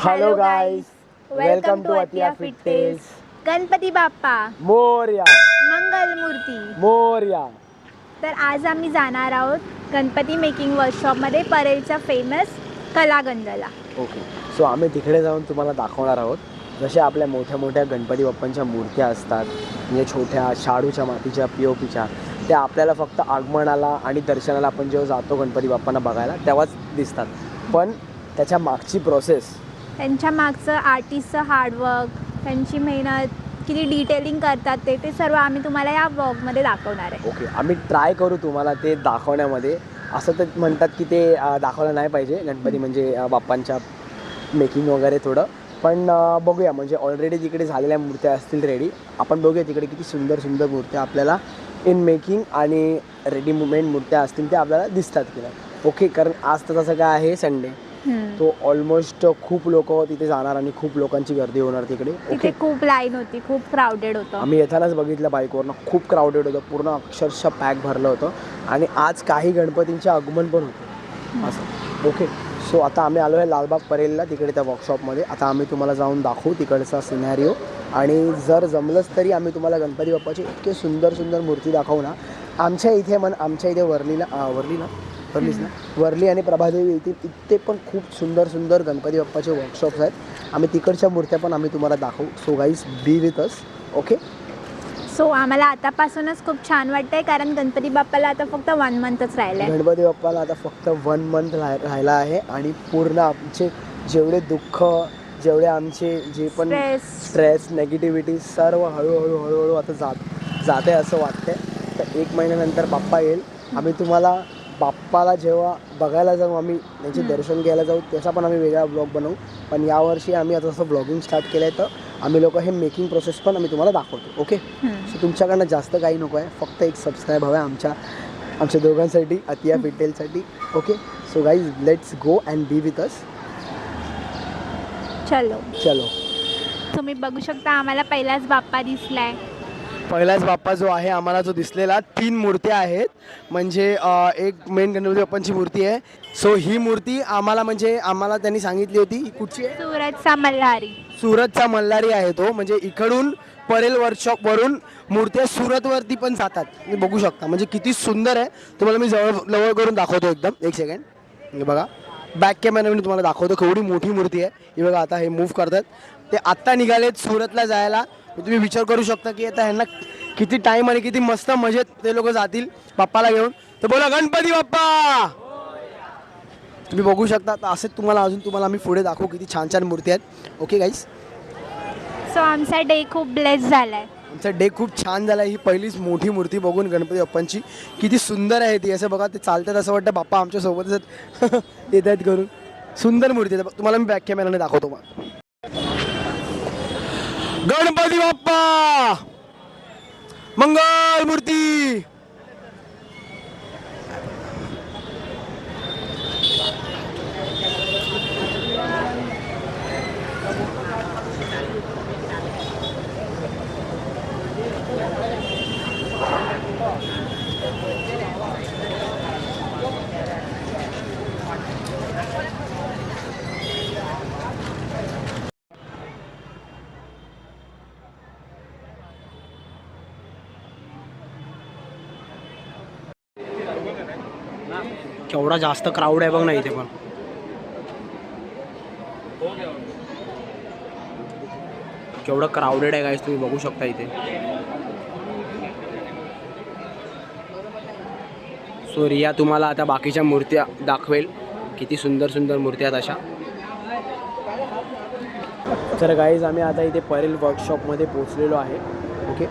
Hello guys, welcome to Atiya Fitness. Ganpati Bappa Morya, Mangalmurti Morya. तर आज आम्ही जाणार आहोत गणपती मेकिंग वर्कशॉपमध्ये परेलच्या फेमस कलागंधला. ओके, सो आम्ही तिकडे जाऊन तुम्हाला दाखवणार आहोत जसे आपल्या मोठ्या मोठ्या गणपती बाप्पांच्या मूर्त्या असतात, म्हणजे छोट्या शाडूच्या मातीच्या POPच्या, त्या आपल्याला फक्त आगमनाला आणि दर्शनाला आपण जेव्हा जातो गणपती बाप्पांना बघायला तेव्हाच दिसतात. पण त्याच्या मागची प्रोसेस, त्यांच्या मागचं आर्टिस्टचं हार्डवर्क, त्यांची मेहनत, किती डिटेलिंग करतात ते सर्व आम्ही तुम्हाला या ब्लॉगमध्ये दाखवणार आहे. ओके, आम्ही ट्राय करू तुम्हाला ते दाखवण्यामध्ये. असं तर म्हणतात की ते दाखवलं नाही पाहिजे गणपती म्हणजे बाप्पांच्या मेकिंग वगैरे थोडं, पण बघूया. म्हणजे ऑलरेडी तिकडे झालेल्या मूर्त्या असतील रेडी, आपण बघूया तिकडे किती सुंदर सुंदर मूर्त्या आपल्याला इन मेकिंग आणि रेडी मुवमेंट मूर्त्या असतील त्या आपल्याला दिसतात की नाही. ओके, कारण आज तर तसं काय आहे संडे, तो ऑलमोस्ट खूप लोक तिथे जाणार आणि खूप लोकांची गर्दी होणार तिकडे. तिथे खूप लाईन होती, खूप क्राऊडेड होतं. आम्ही येतानाच बघितलं बाईकवरनं, खूप क्राऊडेड होतं, पूर्ण अक्षरशः पॅक भरलं होतं. आणि आज काही गणपतींचे आगमन पण होतं असं. ओके, सो आता आम्ही आलो आहे लालबाग परेलला, तिकडे त्या वर्कशॉपमध्ये. आता आम्ही तुम्हाला जाऊन दाखवू तिकडचा सिनॅरिओ, आणि जर जमलंच तरी आम्ही तुम्हाला गणपती बाप्पाची इतके सुंदर सुंदर मूर्ती दाखवू ना. आमच्या इथे आमच्या इथे वर्ली आणि प्रभादेवी इथे पण खूप सुंदर सुंदर गणपती बाप्पाचे वर्कशॉप्स आहेत. आम्ही तिकडच्या मूर्त्या पण आम्ही तुम्हाला दाखवू. So guys, B with us. Okay, so आम्हाला आतापासूनच खूप छान वाटतंय, कारण गणपती बाप्पाला आता फक्त 1 मंथच राहिलं आहे. गणपती बाप्पाला आता फक्त 1 मंथ राहिला आहे, आणि पूर्ण आमचे जेवढे दुःख, जेवढे आमचे जे पण स्ट्रेस, नेगेटिव्हिटी सर्व हळूहळू आता जाते असं वाटतंय. तर 1 महिन्यानंतर बाप्पा येईल. आम्ही तुम्हाला बाप्पाला जेव्हा बघायला जाऊ, आम्ही त्यांचे दर्शन घ्यायला जाऊ, त्याचा पण आम्ही वेगळा ब्लॉग बनवू. पण यावर्षी आम्ही आता असं ब्लॉगिंग स्टार्ट केलं आहे, तर आम्ही लोक हे मेकिंग प्रोसेस पण आम्ही तुम्हाला दाखवतो. ओके, सो तुमच्याकडनं जास्त काही नको आहे, फक्त एक सबस्क्राईब हवं आहे आमच्या दोघांसाठी, अतिया फिटेलसाठी. Okay, so guys, let's go and be with us. चलो. तुम्ही बघू शकता, आम्हाला पहिलाच बाप्पा दिसलाय. पहिलाच बाप्पा जो आहे आम्हाला, जो दिसलेला, 3 मूर्त्या आहेत. म्हणजे एक मेन गणपती बाप्पांची मूर्ती आहे. सो ही मूर्ती आम्हाला त्यांनी सांगितली होती. ही कुठची आहे? सुरतचा मल्हारी आहे तो. म्हणजे इकडून परेल वर्कशॉपवरून मूर्त्या सुरतवरती पण जातात. तुम्ही बघू शकता, म्हणजे किती सुंदर आहे. तुम्हाला मी जवळ करून दाखवतो एकदम. 1 सेकंड. हे बघा, बॅक कॅमेरा मी तुम्हाला दाखवतो केवढी मोठी मूर्ती आहे. ही बघा, आता हे मूव्ह करतात. ते आत्ता निघालेत सुरतला जायला. तुम्ही विचार करू शकता की आता ह्यांना किती टाईम आणि किती मस्त मजेत ते लोक जातील बाप्पाला घेऊन. तर बोला गणपती बाप्पा. तुम्ही बघू शकता. तर असेच तुम्हाला आम्ही पुढे दाखवू किती छान छान मूर्ती आहेत. ओके गाईज, सो आमचा डे खूप ब्लेस झालाय. आमचा डे खूप छान झाला. ही पहिलीच मोठी मूर्ती बघून गणपती बाप्पांची किती सुंदर आहे ती. असं बघा, ते चालतात असं वाटतं बाप्पा आमच्या सोबतच येत आहेत करून. सुंदर मूर्ती आहे. तुम्हाला मी बॅक कॅमेराने दाखवतो. मग गणपती बाप्पा मंगल मूर्ती. केवढा जास्त क्राऊड आहे बघ ना इथे पण. केवढं क्राऊडेड आहे गाईस, तुम्ही बघू शकता इथे. सो रिया तुम्हाला आता बाकीच्या मूर्त्या दाखवेल, किती सुंदर सुंदर मूर्त्या आहेत अशा. तर गाईज, आम्ही आता इथे परेल वर्कशॉपमध्ये पोहोचलेलो आहे. ओके,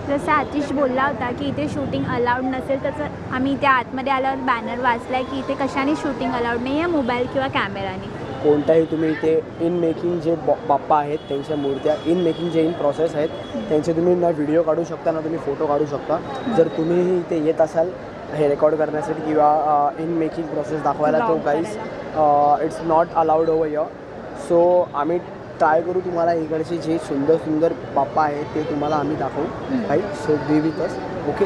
जसं आतिश बोलला होता की इथे शूटिंग अलाउड नसेल, तसं आम्ही इथे आतमध्ये आल्यावर बॅनर वाचला आहे की इथे कशाने शूटिंग अलाउड नाही आहे, मोबाईल किंवा कॅमेराने. कोणताही तुम्ही इथे इन मेकिंग जे बाप्पा आहेत त्यांच्या मूर्त्या, इन मेकिंग जे इन प्रोसेस आहेत त्यांचे तुम्ही ना व्हिडिओ काढू शकता ना तुम्ही फोटो काढू शकता. जर तुम्हीही इथे येत असाल हे रेकॉर्ड करण्यासाठी किंवा इन मेकिंग प्रोसेस दाखवायला, तो guys it's not allowed over here. So आम्ही ट्राय करू तुम्हाला इकडचे जे सुंदर सुंदर बाप्पा आहेत ते तुम्हाला आम्ही दाखवू. Right, so be with us. Okay,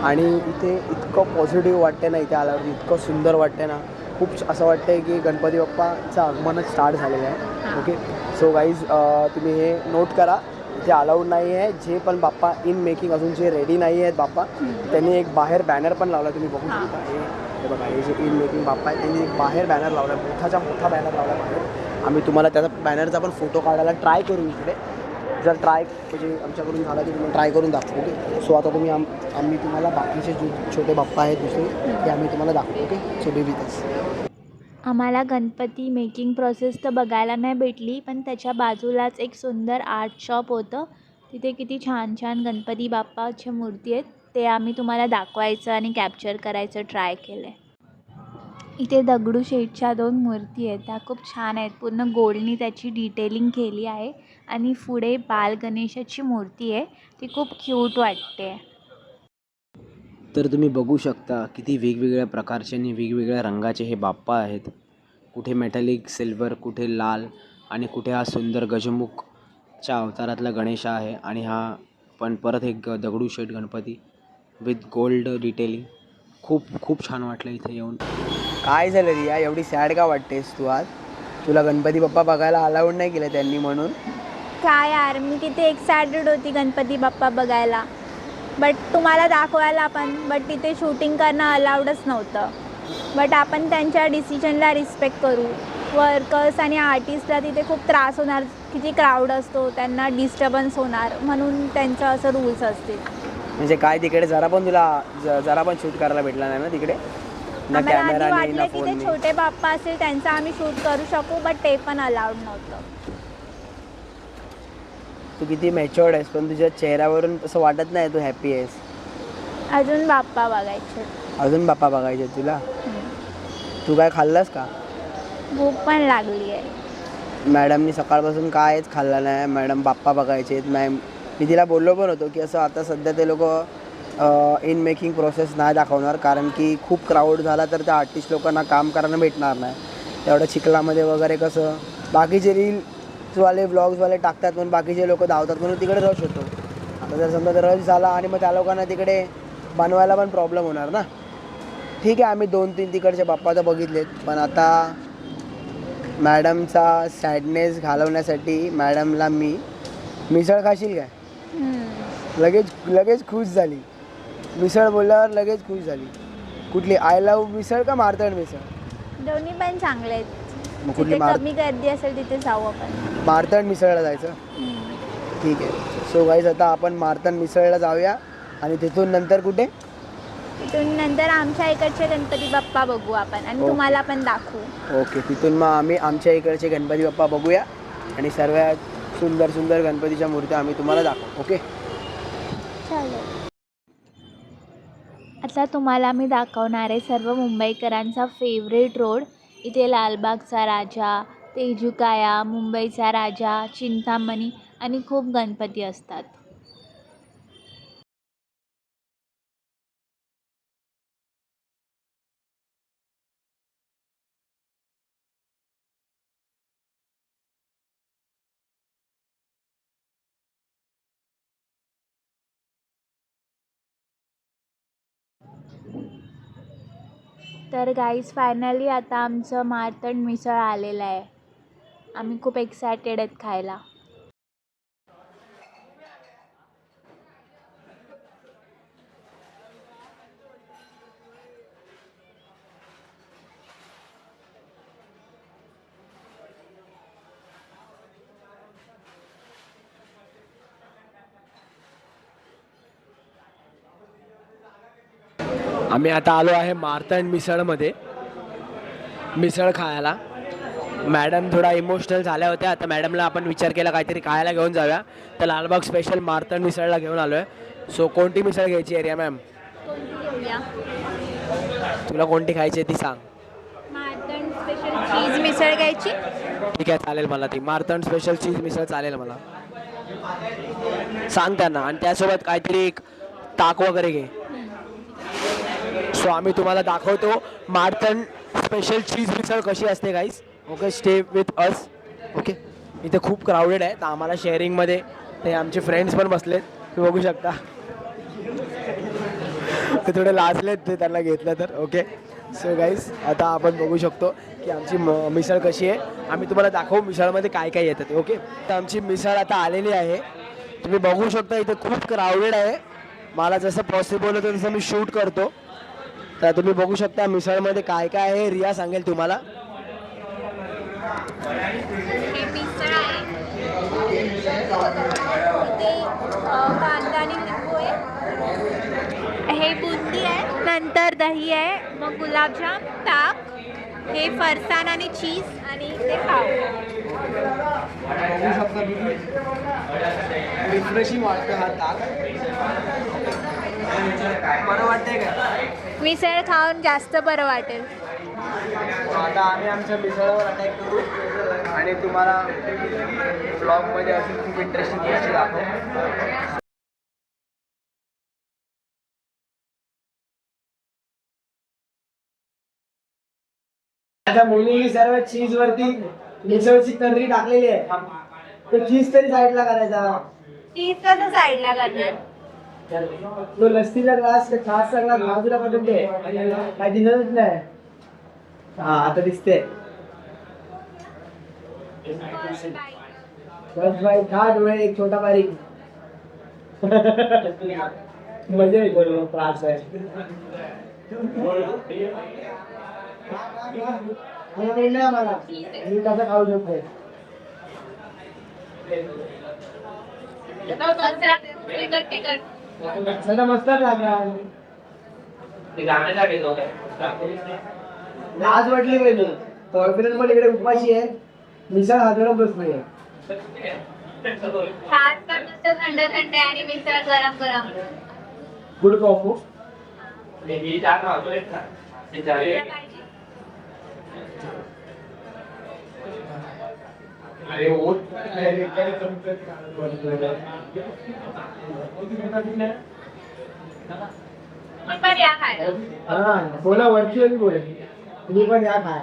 आणि इथे इतकं पॉझिटिव्ह वाटते ना, इथे आल्यावर इतकं सुंदर वाटते ना. खूप असं वाटतंय की गणपती बाप्पाचं आगमनच स्टार्ट झालेलं आहे. ओके, सो गाईज तुम्ही हे नोट करा, इथे अलाउड नाही आहे. जे पण बाप्पा इन मेकिंग अजून जे रेडी नाही आहेत बाप्पा, त्यांनी एक बाहेर बॅनर पण लावला, तुम्ही बघू शकता. हे बघा, हे जे इन मेकिंग बाप्पा आहे त्यांनी एक बाहेर बॅनर लावला, मोठाच्या मोठा बॅनर लावला बाहेर. आम्ही तुम्हाला त्याचा बॅनरचा पण फोटो काढायला ट्राय करू इकडे. जर ट्राय म्हणजे आमच्याकडून झाला की तुम्हाला ट्राय करून दाखवू. ओके, सो आता तुम्ही आम्ही तुम्हाला बाकीचे जे छोटे बाप्पा आहेत दुसरे ते आम्ही तुम्हाला दाखवू. ओके, सो बी विथ अस. आम्हाला गणपती मेकिंग प्रोसेस तर बघायला नाही भेटली, पण त्याच्या बाजूलाच एक सुंदर आर्ट शॉप होतं. तिथे किती छान छान गणपती बाप्पाच्या मूर्ती आहेत, ते आम्ही तुम्हाला दाखवायचं आणि कॅप्चर करायचं ट्राय केलं आहे. इथे दगडूशेठच्या 2 मूर्ती आहेत, त्या खूप छान आहेत. पूर्ण गोल्डनी त्याची डिटेलिंग केली आहे आणि पुढे बाल गणेशाची मूर्ती आहे, ती खूप क्यूट वाटते. तर तुम्ही बघू शकता किती वेगवेगळ्या प्रकारचे आणि वेगवेगळ्या रंगाचे हे बाप्पा आहेत. कुठे मेटॅलिक सिल्वर, कुठे लाल आणि कुठे हा सुंदर गजमुखच्या अवतारातला गणेश आहे. आणि हा पण परत एक Dagdusheth Ganpati with gold detailing. खूप खूप छान वाटलं इथे येऊन. काय झालं रिया, एवढी सॅड का वाटतेस तू आज? तुला गणपती बाप्पा बघायला अलाउड नाही केलं त्यांनी म्हणून? काय यार, मी किती एक्सायटेड होती गणपती बाप्पा बघायला, बट तुम्हाला दाखवायला पण, बट तिथे शूटिंग करणं अलाउडच नव्हतं. बट आपण त्यांच्या डिसिजनला रिस्पेक्ट करू. वर्कर्स आणि आर्टिस्टला तिथे खूप त्रास होणार, किती क्राऊड असतो, त्यांना डिस्टर्बन्स होणार, म्हणून त्यांचं असं रूल्स असतील. म्हणजे काय तिकडे जरा पण तुला जरा पण शूट करायला भेटला नाही ना तिकडे? ना आम्हाला आधी कॅमेरा नाही, ना वाटलं की ते फोन. छोटे बाप्पा असेल त्यांचं आम्ही शूट करू शकू, बट ते पण अलाउड नव्हतं. तू किती मॅच्युअर्ड आहेस, पण तुझ्या चेहऱ्यावरून असं वाटत नाही तू हॅपी आहेस. अजून बाप्पा बघायचे. अजून बाप्पा बघायचे तुला? तू काय खाल्लंस का? भूक पण लागली आहे. मॅडमनी सकाळपासून कायच खाल्लं नाही. मॅडम बाप्पा बघायचे आहेत. मी तिला बोललो पण होतो की असं आता सध्या ते लोक इन मेकिंग प्रोसेस नाही दाखवणार, कारण की खूप क्राऊड झाला तर त्या आर्टिस्ट लोकांना काम करायला भेटणार नाही. तेवढ्या चिखलामध्ये वगैरे कसं बाकीचे रील्सवाले व्लॉग्सवाले टाकतात, पण बाकीचे लोक धावतात म्हणून तिकडे रश होतो. आता जर समजा रश झाला आणि मग त्या लोकांना तिकडे बनवायला पण प्रॉब्लेम होणार ना. ठीक आहे, आम्ही 2-3 तिकडचे बाप्पा तर बघितलेत, पण आता मॅडमचा सॅडनेस घालवण्यासाठी मॅडमला मिसळ खाशील काय? लगेच खुश झाली. मिसळ बोलल्यावर लगेच खुश झाली. कुठली, आय लव्ह मिसळ का मारतंड मिसळ? दोन्ही पण चांगले आहेत. मग कुठली? जिथे कमी गर्दी असेल तिथे जाऊ आपण. मारतंड मिसळला जायचं? ठीक आहे. सो गाईज, आता आपण मारतंड मिसळला जाऊया आणि तिथून नंतर कुठे? तिथून नंतर आमच्या इकडचे गणपती बाप्पा बघू आपण आणि ओके. तुम्हाला पण दाखवू. ओके, तिथून मग आम्ही आमच्या इकडचे गणपती बाप्पा बघूया आणि सर्व सुंदर सुंदर गणपतीच्या मूर्त्या आम्ही तुम्हाला दाखवू. ओके, चालेल. आता तुम्हाला मी दाखवणार आहे सर्व मुंबईकरांचा फेवरेट रोड. इथे लालबागचा राजा, तेजुकाया, मुंबईचा राजा, चिंतामणी आणि खूप गणपती असतात. तर गाईज, फायनली आता आमचं मारतंड मिसळ आलेलं आहे. आम्ही खूप एक्सायटेड आहेत खायला. आम्ही आता आलो आहे मारतंड मिसळमध्ये मिसळ खायला. मॅडम थोडा इमोशनल झाल्या होत्या. आता मॅडमला आपण विचार केला काहीतरी खायला घेऊन जाऊया, तर लालबाग स्पेशल मारतंड मिसळला घेऊन आलो आहे. सो कोणती मिसळ घ्यायची आहे रिया मॅम? कोणती घेऊया? तुला कोणती खायची आहे ती सांग. मारतंड स्पेशल चीज मिसळ घ्यायची. ठीक आहे, चालेल मला ती मारतंड स्पेशल चीज मिसळ चालेल मला. सांग त्यांना, आणि त्यासोबत काहीतरी एक ताक वगैरे घे. सो आम्ही तुम्हाला दाखवतो मारतंड स्पेशल चीज मिसळ कशी असते guys. Okay, stay with us. Okay, इथे खूप क्राऊडेड आहे, तर आम्हाला शेअरिंगमध्ये ते आमचे फ्रेंड्स पण बसलेत, तुम्ही बघू शकता. ते थोडे लाजलेत ते त्यांना घेतलं तर. ओके, सो गाईज आता आपण बघू शकतो की आमची मिसळ कशी आहे. आम्ही तुम्हाला दाखवू मिसळमध्ये काय काय येतं ते. ओके, तर आमची मिसळ आता आलेली आहे. तुम्ही बघू शकता इथे खूप क्राऊडेड आहे. मला जसं पॉसिबल होतं तसं मी शूट करतो. तर तुम्ही बघू शकता मिसळमध्ये काय काय आहे. रिया सांगेल तुम्हाला. हे मिसळ आहे, इथे कांदा आणि लिंबू आहे, हे बुंदी आहे, नंतर दही आहे, मग गुलाबजाम, ताक, हे फरसाण आणि चीज आणि ते पाव. बघू शकता रिफ्रेशिंग वाटतं हा ताक. बरं वाटतंय का? मिसळ खाऊन जास्त बरं वाटेल. आता आम्ही आमच्या मिसळवर अटॅक करू आणि तुम्हाला ब्लॉगमध्ये अजून खूप इंटरेस्टिंग गोष्टी दाखवू. आता मुलींनी सर्व चीज वरती मिसळची तर्री टाकलेली आहे. तो चीज तरी साईडला करायचा. चीज कसं साईडला करणार? तो लस्सीचा ग्लास छास सगळा बाजूला पडून दे. काय दिसतच नाही. हा आता दिसते. बस भाई खा डोळे एक छोटा बारीक. मजा येतो त्रास आहे. मला मी कसं खाऊ शकतो. मस्त लागणार. लाज वाटली पाहिजे. कॉन्फिडन्स मध्ये इकडे उपाशी आहे. मिसळ हाताला बसली आहे. थंड थंड आणि मिसळ गरम गरम. Good combo. अरे हा बोला वर्च्युअली बोल. तुम्ही पण या खाय.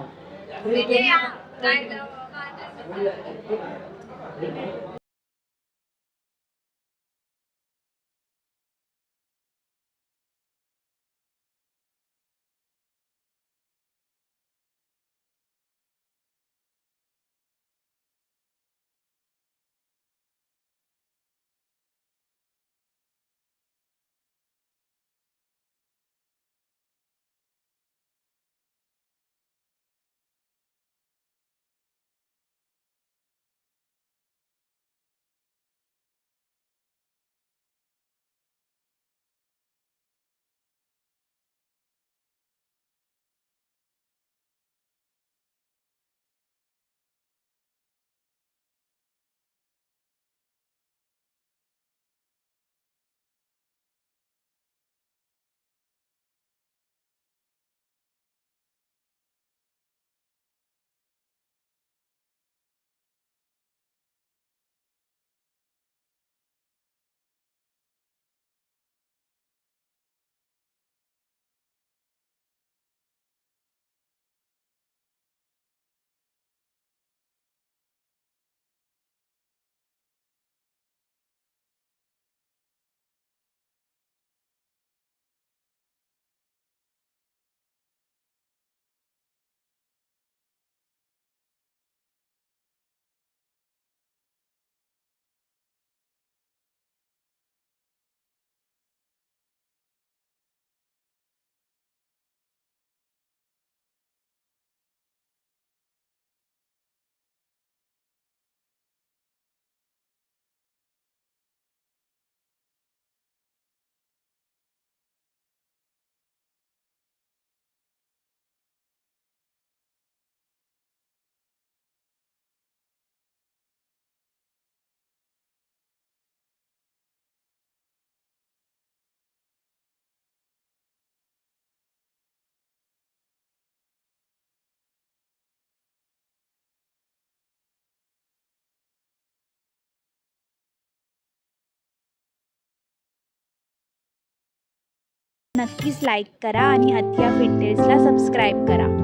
नक्कीच लाईक करा आणि अथ्या फिटनेसला सबस्क्राईब करा.